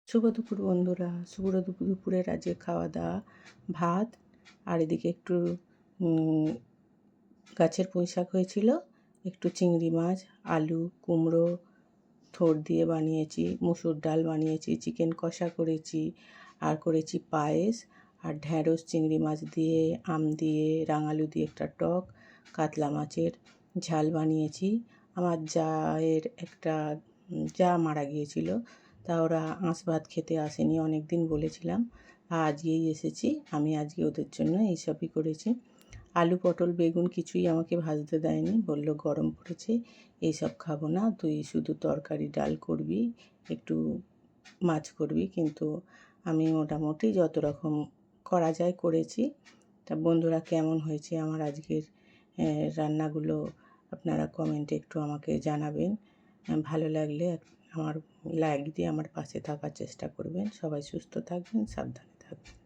শুভ দুপুর বন্ধুরা, শুভ দুপুরের আজকে খাওয়া দাওয়া ভাত, আর এদিকে একটু গাছের পুঁই শাক হয়েছিল, একটু চিংড়ি মাছ, আলু, কুমড়ো থোড় দিয়ে বানিয়েছি, মুসুর ডাল বানিয়েছি, চিকেন কষা করেছি, আর করেছি পায়েস, আর ঢ্যাঁড়স চিংড়ি মাছ দিয়ে, আম দিয়ে, রাঙালু দিয়ে একটা টক, কাতলা মাছের ঝাল বানিয়েছি। আমার জায়ের একটা জা মারা গিয়েছিল, তা ওরা আঁশ ভাত খেতে আসেনি, অনেক দিন বলেছিলাম, আজকেই এসেছি। আমি আজকে ওদের জন্য এইসবই করেছি। আলু পটল বেগুন কিছুই আমাকে ভাজতে দেয়নি, বলল গরম পড়েছে, এইসব খাবো না, তুই শুধু তরকারি ডাল করবি, একটু মাছ করবি। কিন্তু আমি মোটামুটি যত রকম করা যায় করেছি। তা বন্ধুরা, কেমন হয়েছে আমার আজকের রান্নাগুলো আপনারা কমেন্টে একটু আমাকে জানাবেন। ভালো লাগলে আমার লাইক দিয়ে আমার পাশে থাকার চেষ্টা করবেন। সবাই সুস্থ থাকবেন, সাবধানে থাকবেন।